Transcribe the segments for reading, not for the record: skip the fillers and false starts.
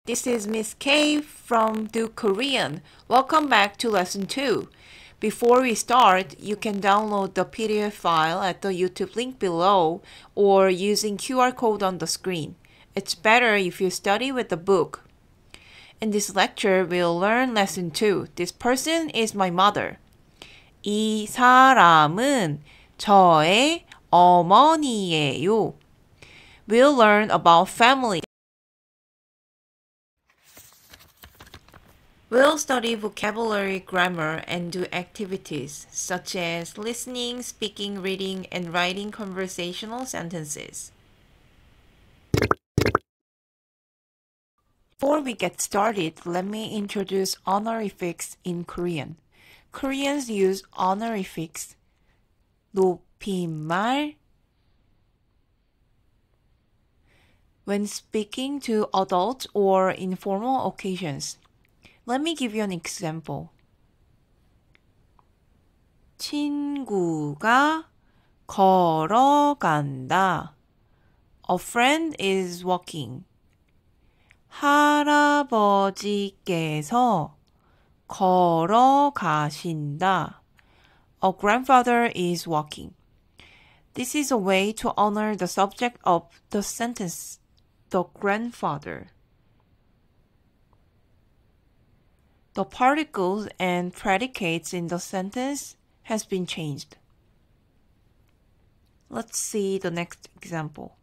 This is Miss K from Do Korean. Welcome back to lesson 2. Before we start, you can download the PDF file at the YouTube link below or using QR code on the screen. It's better if you study with the book. In this lecture, we'll learn lesson 2. This person is my mother. 이 사람은 저의 어머니예요. We'll learn about family. We'll study vocabulary, grammar, and do activities such as listening, speaking, reading, and writing conversational sentences. Before we get started, let me introduce honorifics in Korean. Koreans use honorifics, 높임말, when speaking to adults or informal occasions. Let me give you an example. 친구가 걸어간다. A friend is walking. 할아버지께서 걸어가신다. A grandfather is walking. This is a way to honor the subject of the sentence, the grandfather. The particles and predicates in the sentence has been changed. Let's see the next example.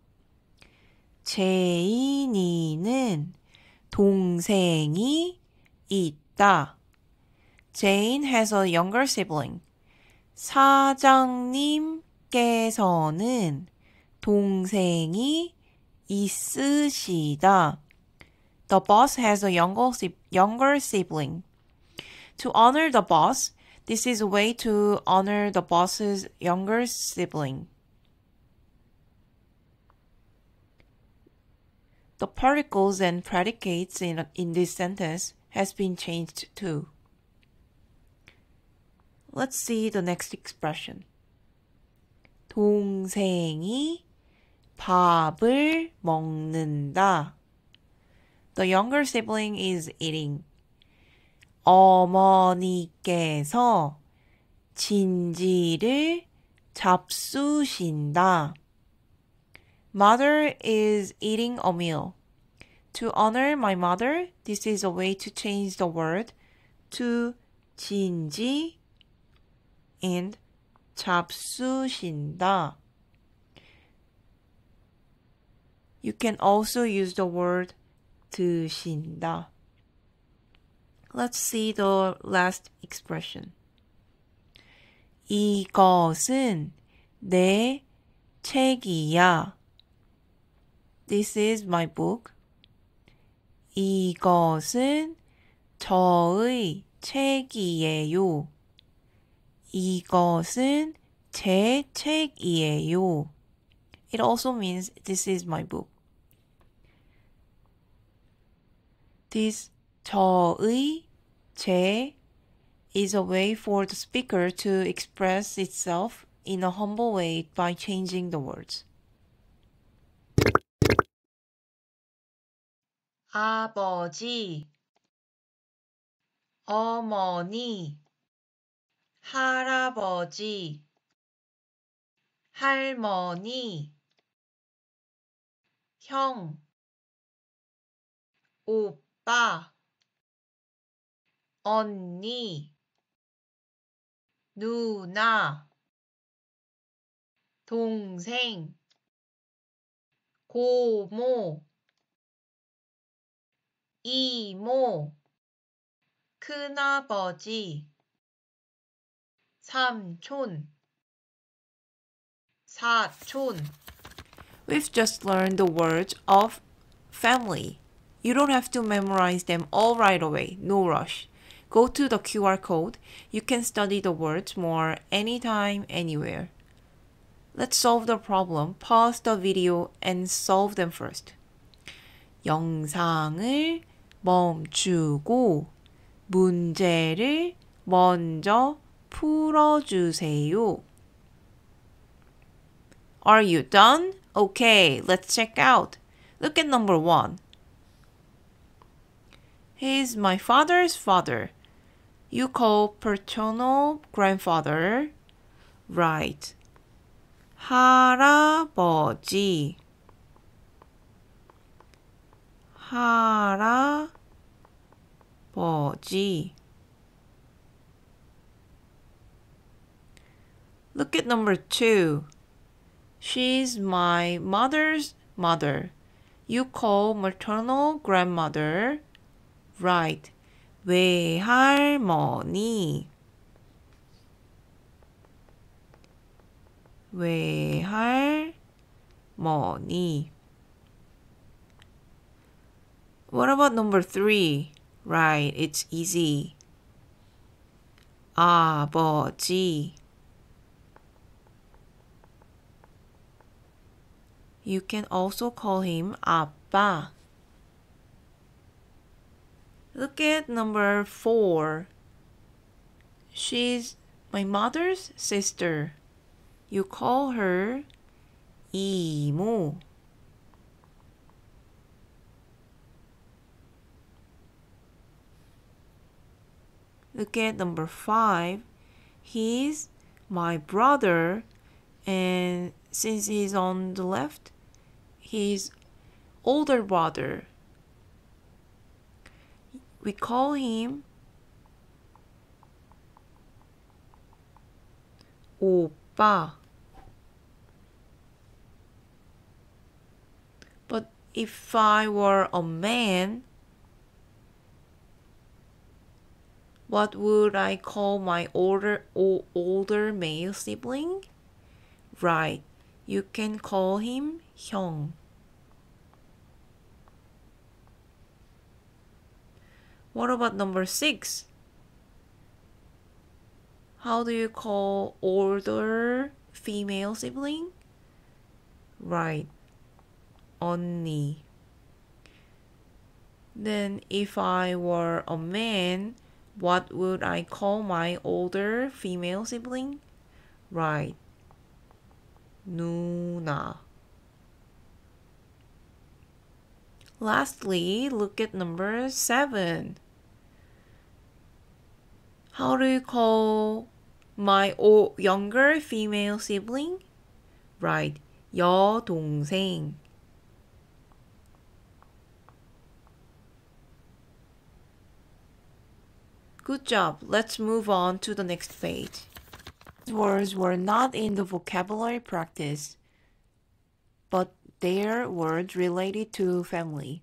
제인이는 동생이 있다. Jane has a younger sibling. 사장님께서는 동생이 있으시다. The boss has a younger sibling. To honor the boss, this is a way to honor the boss's younger sibling. The particles and predicates in this sentence has been changed too. Let's see the next expression. 동생이 밥을 먹는다. The younger sibling is eating. 어머니께서 진지를 잡수신다. Mother is eating a meal. To honor my mother, this is a way to change the word to 진지 and 잡수신다. You can also use the word 드신다. Let's see the last expression. 이것은 내 책이야. This is my book. 이것은 저의 책이에요. 이것은 제 책이에요. It also means this is my book. This 저의, 제 is a way for the speaker to express itself in a humble way by changing the words. 아버지, 어머니, 할아버지, 할머니, 형, 오빠, 언니, 누나, 동생, 고모, 이모, 큰아버지, 삼촌, 사촌. We've just learned the words of family. You don't have to memorize them all right away. No rush. Go to the QR code. You can study the words more anytime, anywhere. Let's solve the problem. Pause the video and solve them first. 영상을 멈추고 문제를 먼저 풀어주세요. Are you done? Okay, let's check out. Look at number 1. He's my father's father. You call paternal grandfather. Right. 할아버지. 할아버지. Look at number 2. She's my mother's mother. You call maternal grandmother. Right. 외할머니. 외할머니. What about number 3? Right, it's easy. 아버지. You can also call him 아빠. Look at number 4. She's my mother's sister. You call her 이모. Look at number 5. He's my brother, and since he's on the left, he's older brother. We call him 오빠. But if I were a man, what would I call my older male sibling? Right, you can call him 형. What about number 6? How do you call older female sibling? Right, 언니. Then if I were a man, what would I call my older female sibling? Right, 누나. Lastly, look at number 7. How do you call my younger female sibling? Right, 여동생. Good job. Let's move on to the next page. These words were not in the vocabulary practice, but they're words related to family.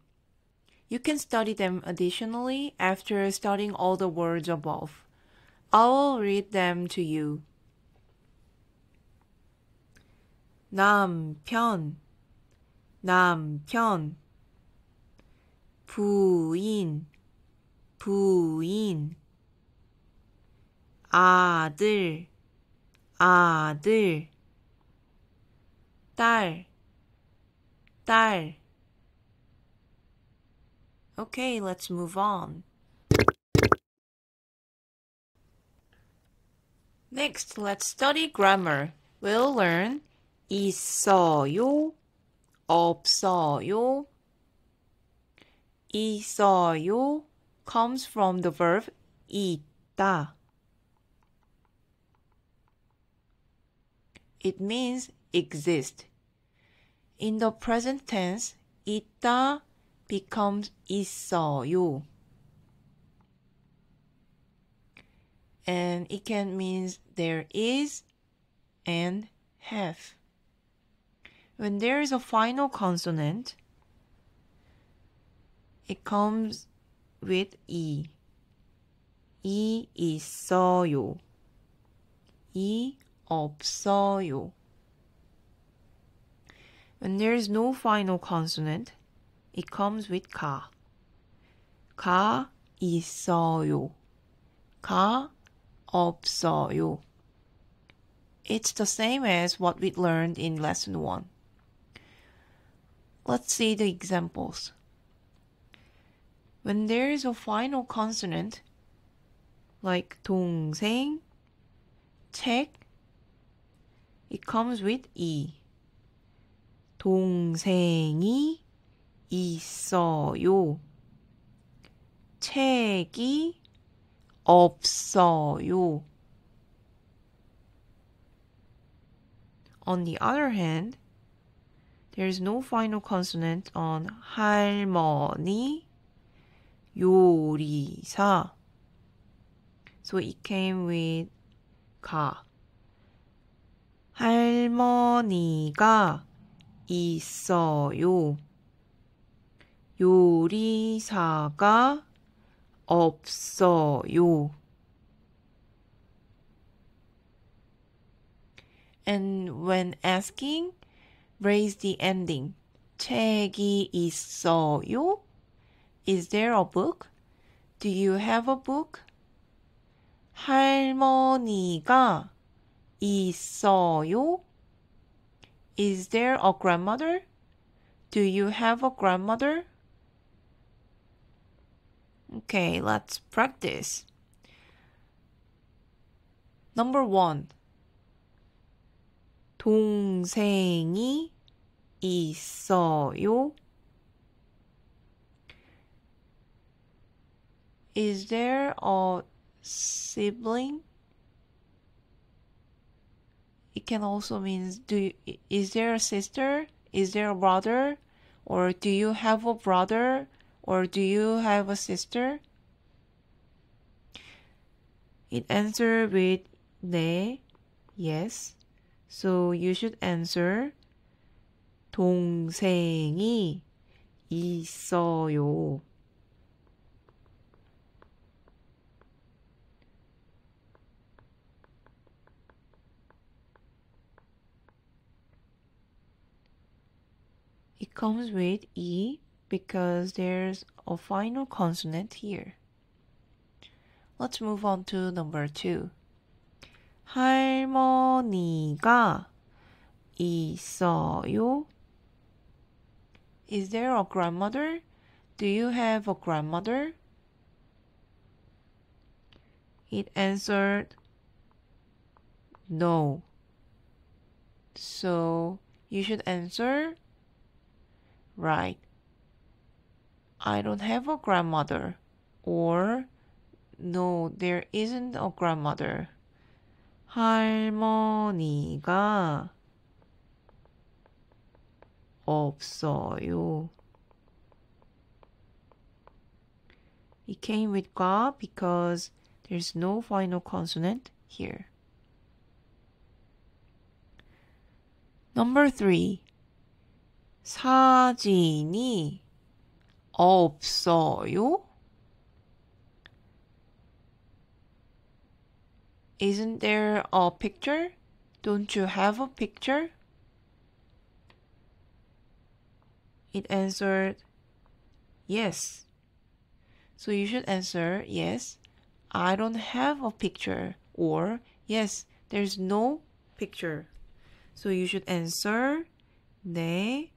You can study them additionally after studying all the words above. I will read them to you. 남편, 남편. 부인, 부인. 아들, 아들. 딸, 딸. Okay, let's move on. Next, let's study grammar. We'll learn 있어요, 없어요. 있어요 comes from the verb 있다. It means exist. In the present tense, 있다 becomes 있어요. And it can mean there is and have. When there is a final consonant, it comes with 이. 이 있어요. 이 없어요. When there is no final consonant, it comes with 가. 가 있어요. 가 없어요. It's the same as what we learned in lesson 1. Let's see the examples. When there is a final consonant, like 동생, 책, it comes with 이. 동생이 있어요. 책이 없어요. On the other hand, there is no final consonant on 할머니, 요리사. So it came with 가. 할머니가 있어요. 요리사가 없어요. And when asking, raise the ending. 책이 있어요? Is there a book? Do you have a book? 할머니가 있어요? Is there a grandmother? Do you have a grandmother? Okay, let's practice. Number 1. 동생이 있어요? Is there a sibling? It can also mean is there a sister? Is there a brother? Or do you have a brother? Or do you have a sister? It answers with 네, yes. So you should answer 동생이 있어요. It comes with E because there's a final consonant here. Let's move on to number 2. 할머니가 있어요? Is there a grandmother? Do you have a grandmother? It answered no. So you should answer right. I don't have a grandmother. Or no, there isn't a grandmother. 할머니가 없어요. It came with 가 because there's no final consonant here. Number 3. 사진이 없어요? Isn't there a picture? Don't you have a picture? It answered yes. So you should answer yes. I don't have a picture. Or yes, there's no picture. So you should answer 네,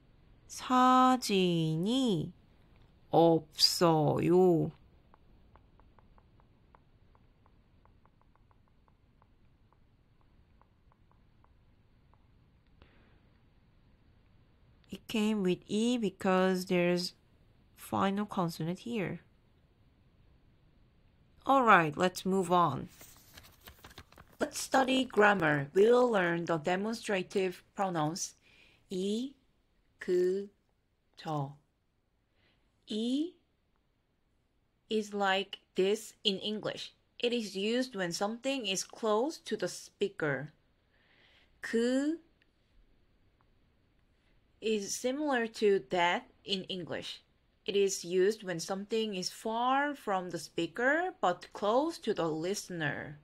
사진이 없어요. It came with E because there's final consonant here. Alright, let's move on. Let's study grammar. We'll learn the demonstrative pronouns 이, 그, 저. 이 is like this in English. It is used when something is close to the speaker. 그 is similar to that in English. It is used when something is far from the speaker but close to the listener.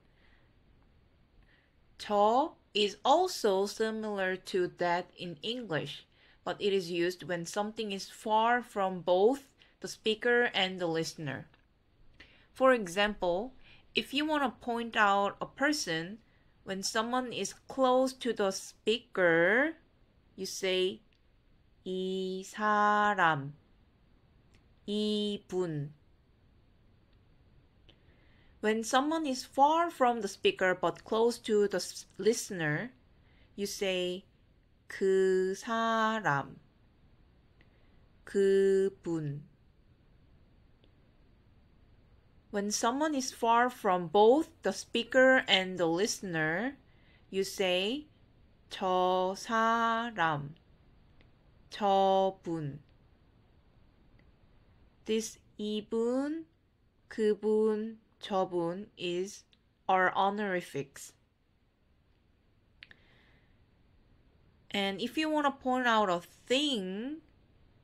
저 is also similar to that in English, but it is used when something is far from both the speaker and the listener. For example, if you want to point out a person, when someone is close to the speaker, you say 이 사람, 이분. When someone is far from the speaker but close to the listener, you say 그 사람, 그분. When someone is far from both the speaker and the listener, you say 저 사람, 저분. This 이분, 그분, 저분 is our honorifics. And if you want to point out a thing,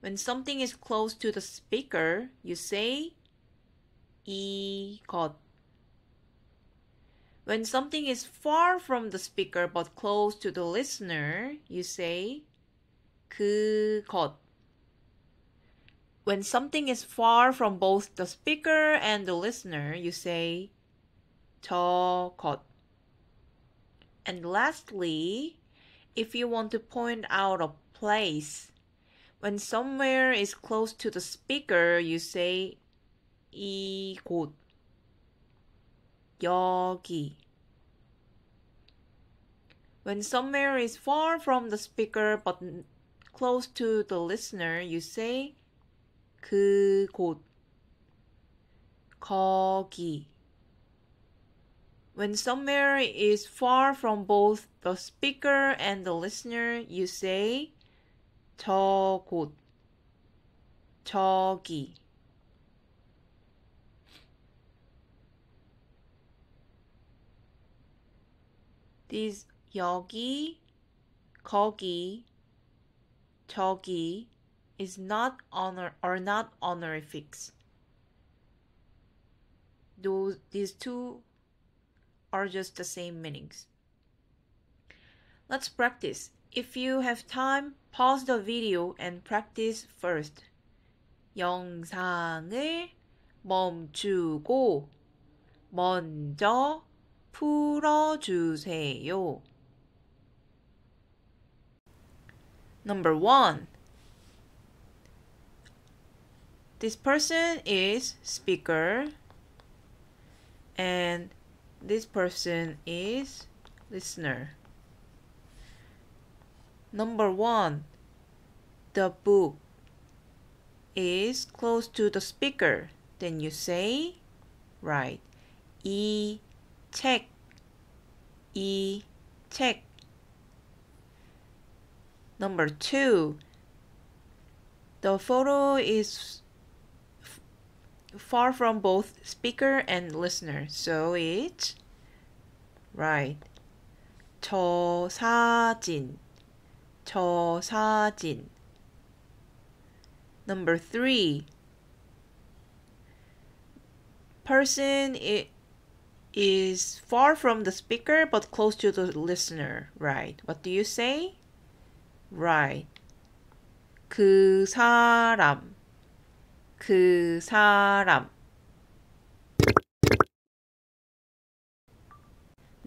when something is close to the speaker, you say 이것. When something is far from the speaker but close to the listener, you say 그것. When something is far from both the speaker and the listener, you say 저것. And lastly, if you want to point out a place, when somewhere is close to the speaker, you say 이곳, 여기. When somewhere is far from the speaker but close to the listener, you say 그곳, 거기. When somewhere is far from both the speaker and the listener, you say 저곳, 저기. These 여기, 거기, 저기 is not are not honorifics. These two are just the same meanings. Let's practice. If you have time, pause the video and practice first. 영상을 멈추고 먼저 풀어주세요. Number 1. This person is speaker and this person is listener. Number 1. The book is close to the speaker. Then you say, right, 이 책, 이 책. Number 2. The photo is far from both speaker and listener. So it's, right, 저 사진, 저 사진. Number 3. Person is far from the speaker but close to the listener. Right. What do you say? Right. 그 사람, 그 사람.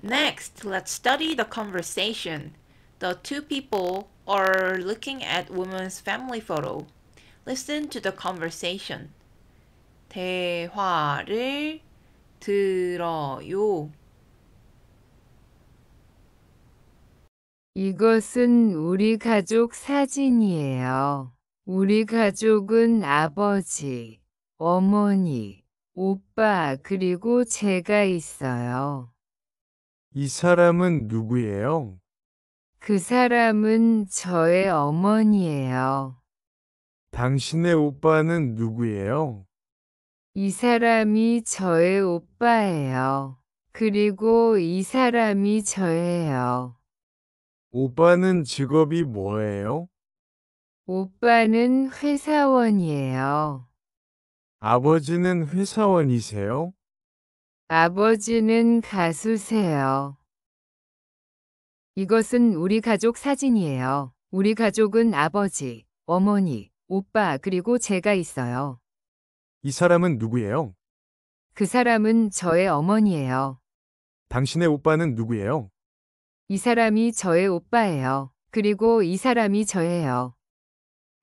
Next, let's study the conversation. The two people are looking at woman's family photo. Listen to the conversation. 대화를 들어요. 이것은 우리 가족 사진이에요. 우리 가족은 아버지, 어머니, 오빠 그리고 제가 있어요. 이 사람은 누구예요? 그 사람은 저의 어머니예요. 당신의 오빠는 누구예요? 이 사람이 저의 오빠예요. 그리고 이 사람이 저예요. 오빠는 직업이 뭐예요? 오빠는 회사원이에요. 아버지는 회사원이세요? 아버지는 가수세요. 이것은 우리 가족 사진이에요. 우리 가족은 아버지, 어머니, 오빠 그리고 제가 있어요. 이 사람은 누구예요? 그 사람은 저의 어머니예요. 당신의 오빠는 누구예요? 이 사람이 저의 오빠예요. 그리고 이 사람이 저예요.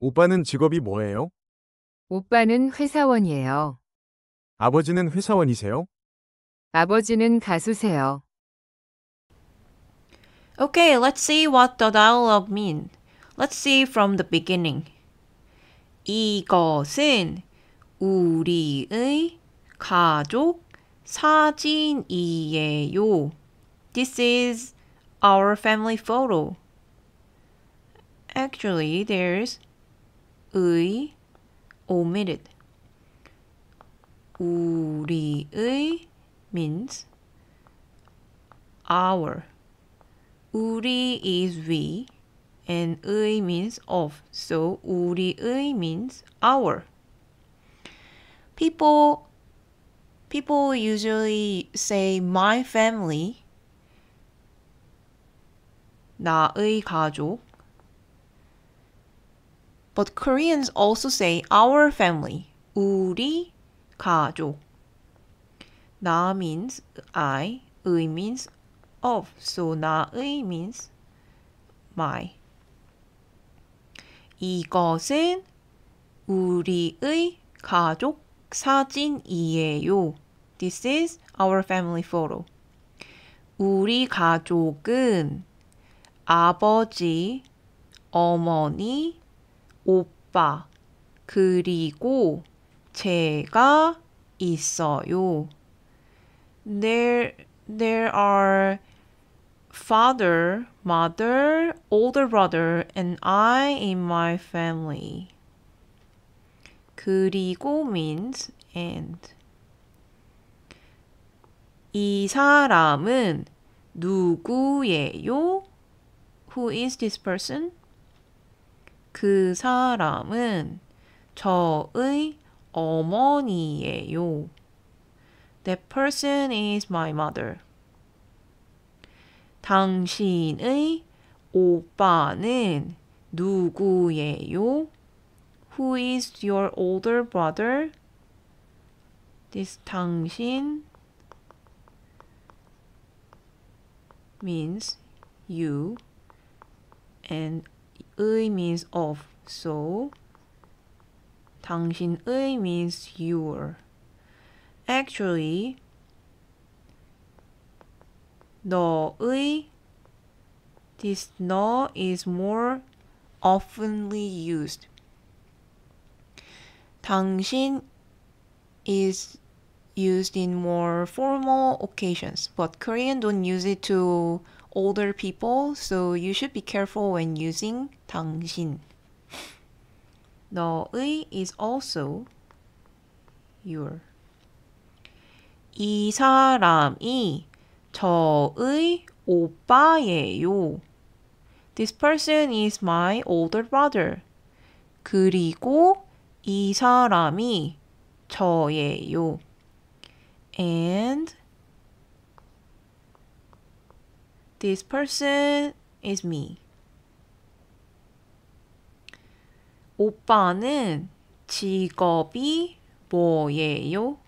오빠는 직업이 뭐예요? 오빠는 회사원이에요. 아버지는 회사원이세요? 아버지는 가수세요. Okay, let's see what the dialogue means. Let's see from the beginning. 이것은 우리의 가족 사진이에요. This is our family photo. Actually, there's 의 omitted. 우리의 means our. 우리 is we and 의 means of. So 우리의 means our. People usually say my family. 나의 가족. But Koreans also say our family. 우리 가족. 나 means I, 의 means of. So 나의 means my. 이것은 우리의 가족 사진이에요. This is our family photo. 우리 가족은 아버지, 어머니, 오빠, 그리고 제가 있어요. There are father, mother, older brother, and I in my family. 그리고 means and. 이 사람은 누구예요? Who is this person? 그 사람은 저의 어머니예요. That person is my mother. 당신의 오빠는 누구예요? Who is your older brother? This 당신 means you and 의 means of. So 당신의 means your. Actually, 너의, this 너 is more oftenly used. 당신 is used in more formal occasions, but Korean don't use it to older people, so you should be careful when using 당신. 너의 is also your. 이 사람이 저의 오빠예요. This person is my older brother. 그리고 이 사람이 저예요. And this person is me. 오빠는 직업이 뭐예요?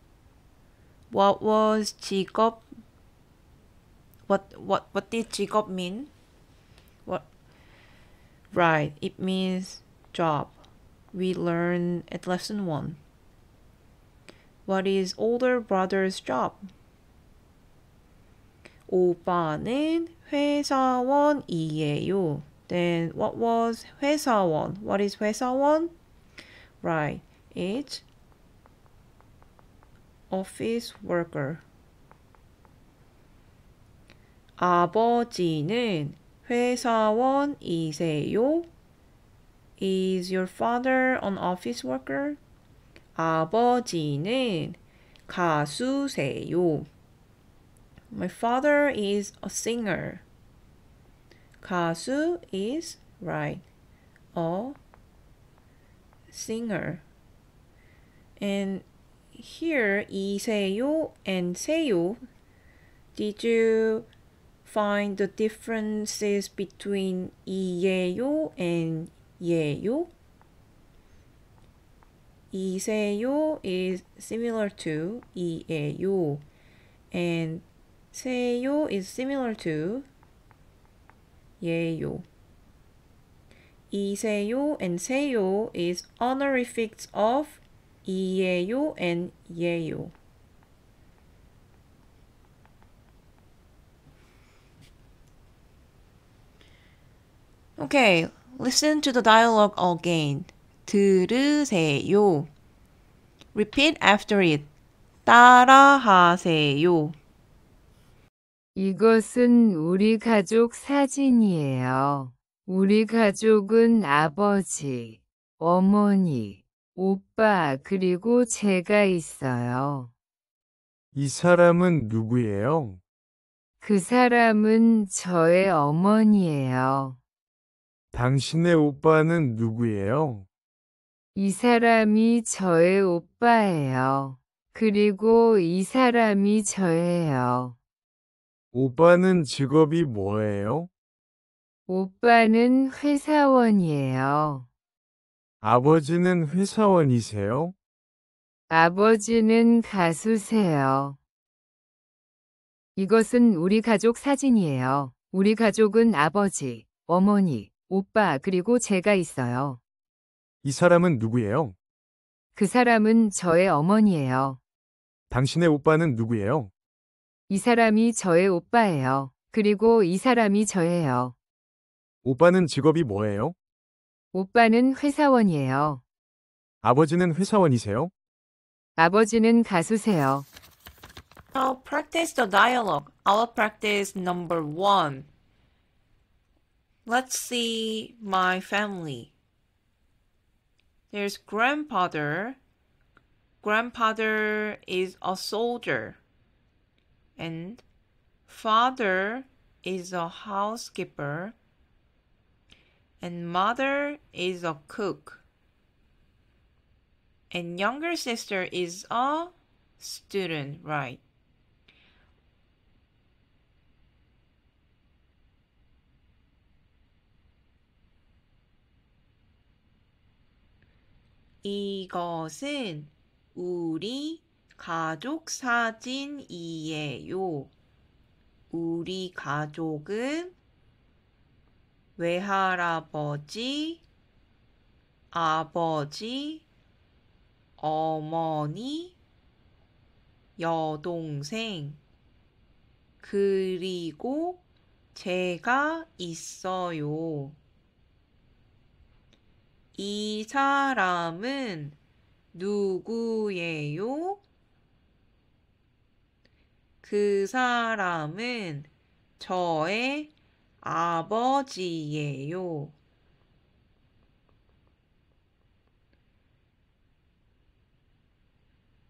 What was 직업? What did 직업 mean? What? Right, it means job. We learn at lesson 1. What is older brother's job? 오빠는 회사원이에요. Then what was 회사원? What is 회사원? Right, it's office worker. 아버지는 회사원이세요? Is your father an office worker? 아버지는 가수세요. My father is a singer. 가수 is, right, a singer. And here, 이세요 and 세요, did you find the differences between 이예요 and 예요? 이세요 is similar to 이예요, and 세요 is similar to 예요. 이세요 and 세요 is honorifics of 이예요 and 예요. Okay, listen to the dialogue again. 들으세요. Repeat after it. 따라하세요. 이것은 우리 가족 사진이에요. 우리 가족은 아버지, 어머니, 오빠, 그리고 제가 있어요. 이 사람은 누구예요? 그 사람은 저의 어머니예요. 당신의 오빠는 누구예요? 이 사람이 저의 오빠예요. 그리고 이 사람이 저예요. 오빠는 직업이 뭐예요? 오빠는 회사원이에요. 아버지는 회사원이세요? 아버지는 가수세요. 이것은 우리 가족 사진이에요. 우리 가족은 아버지, 어머니, 오빠, 그리고 제가 있어요. 이 사람은 누구예요? 그 사람은 저의 어머니예요. 당신의 오빠는 누구예요? 이 사람이 저의 오빠예요. 그리고 이 사람이 저예요. 오빠는 직업이 뭐예요? 오빠는 회사원이에요. 아버지는 회사원이세요? 아버지는 가수세요. Now practice the dialogue. I'll practice number 1. Let's see my family. There's grandfather. Grandfather is a soldier. And father is a housekeeper. And mother is a cook. And younger sister is a student, right? 이것은 우리 가족 사진이에요. 우리 가족은 외할아버지, 아버지, 어머니, 여동생, 그리고 제가 있어요. 이 사람은 누구예요? 그 사람은 저의 아버지예요.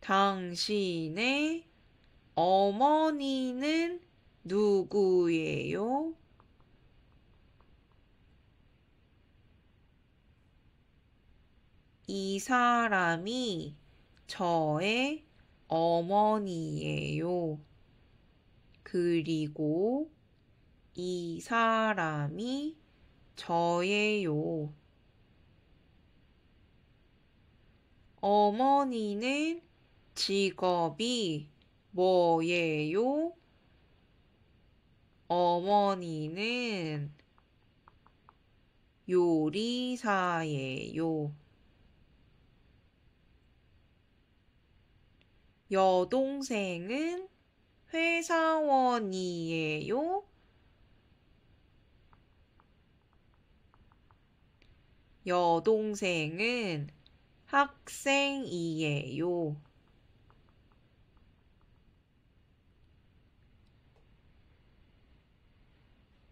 당신의 어머니는 누구예요? 이 사람이 저의 어머니예요. 그리고 이 사람이 저예요. 어머니는 직업이 뭐예요? 어머니는 요리사예요. 여동생은 회사원이에요. 여동생은 학생이에요.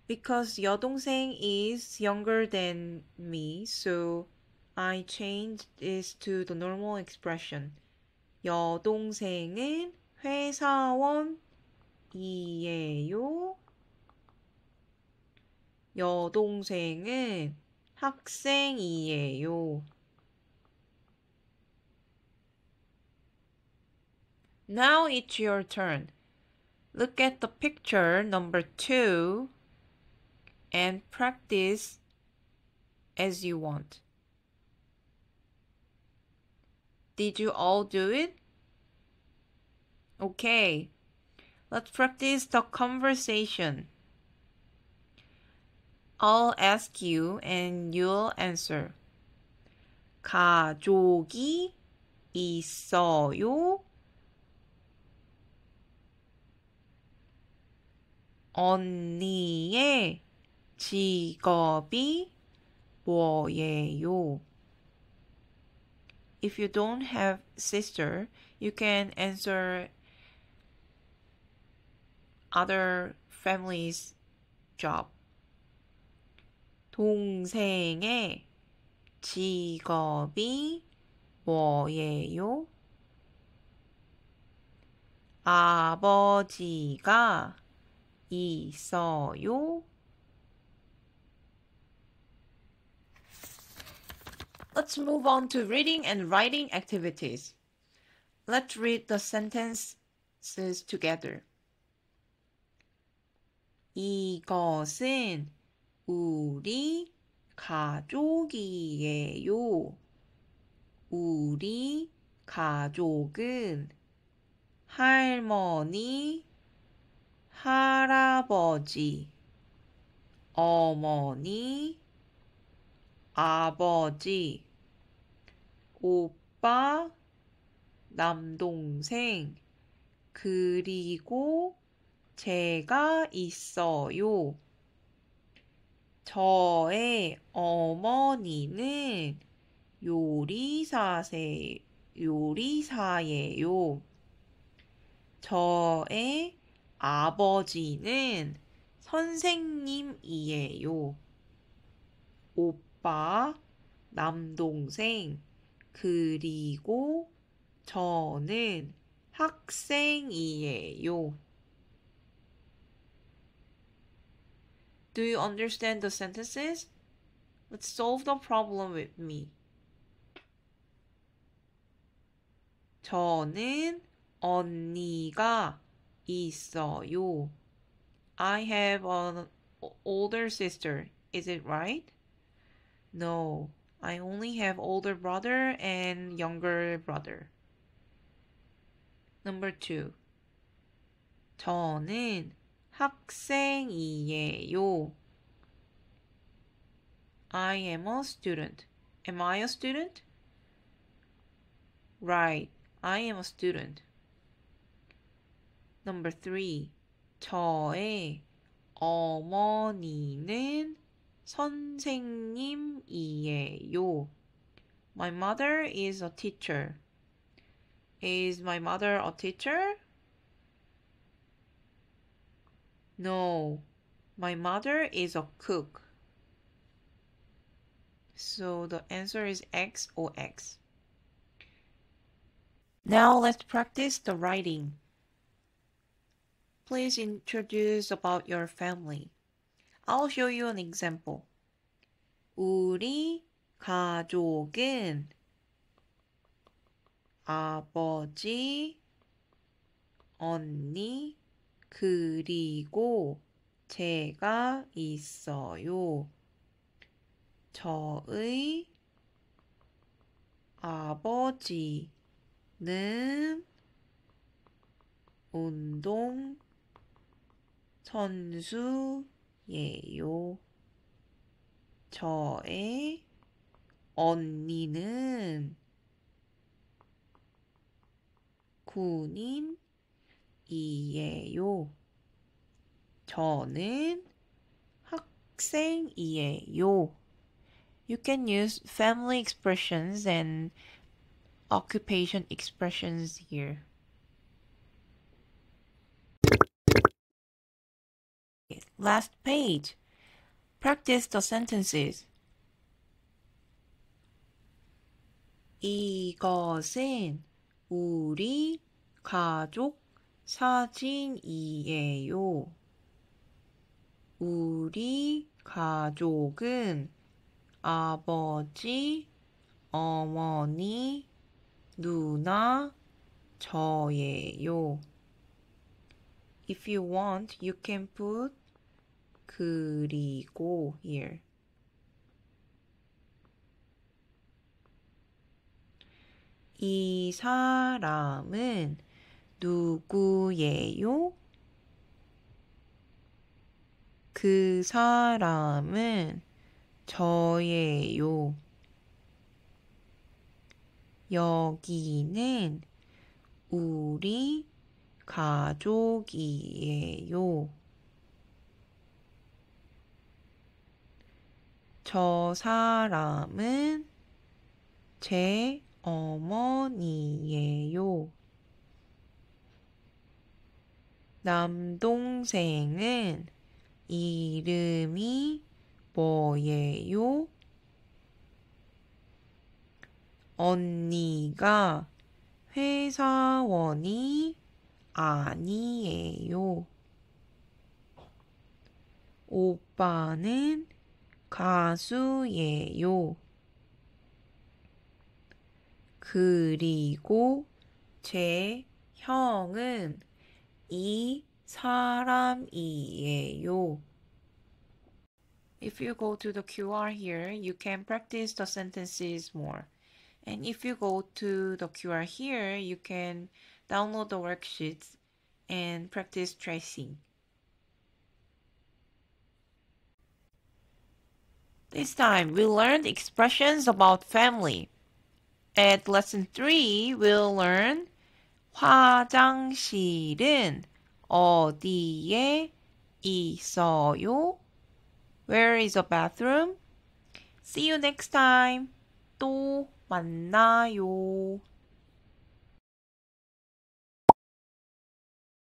Because 여동생 is younger than me, so I changed this to the normal expression. 여동생은 회사원이에요. 여동생은 학생이에요. Now it's your turn. Look at the picture number 2 and practice as you want. Did you all do it? Okay. Let's practice the conversation. I'll ask you and you'll answer. 가족이 있어요? 언니의 직업이 뭐예요? if you don't have sister, you can answer other family's job. 동생의 직업이 뭐예요? 아버지가 있어요? Let's move on to reading and writing activities. Let's read the sentences together. 이것은 우리 가족이에요. 우리 가족은 할머니, 할아버지, 어머니, 아버지, 오빠, 남동생, 그리고 제가 있어요. 저의 어머니는 요리사예요. 저의 아버지는 선생님이에요. 오빠, 남동생, 그리고 저는 학생이에요. Do you understand the sentences? Let's solve the problem with me. 저는 언니가 있어요. I have an older sister. Is it right? No, I only have older brother and younger brother. Number 2. 저는 학생이에요. I am a student. Am I a student? Right, I am a student. Number 3. 저의 어머니는 선생님이에요. My mother is a teacher. Is my mother a teacher? No, my mother is a cook. So the answer is X or X. Now let's practice the writing. Please introduce about your family. I'll show you an example. 우리 가족은 아버지, 언니, 그리고 제가 있어요. 저의 아버지는 운동 선수예요. 저의 언니는 군인이에요. 저는 학생이에요. You can use family expressions and occupation expressions here. Last page. Practice the sentences. 이것은 우리 가족 사진이에요. 우리 가족은 아버지, 어머니, 누나, 저예요. If you want, you can put 그리고 here. 이 사람은 누구예요? 그 사람은 저예요. 여기는 우리 가족이에요. 저 사람은 제 어머니예요. 남동생은 이름이 뭐예요? 언니가 회사원이 아니에요. 오빠는 가수예요. 그리고 제 형은 이 사람이에요. If you go to the QR here, you can practice the sentences more. And if you go to the QR here, you can download the worksheets and practice tracing. This time, we learned expressions about family. At lesson 3, we'll learn 화장실은 어디에 있어요? Where is a bathroom? See you next time. 또 만나요.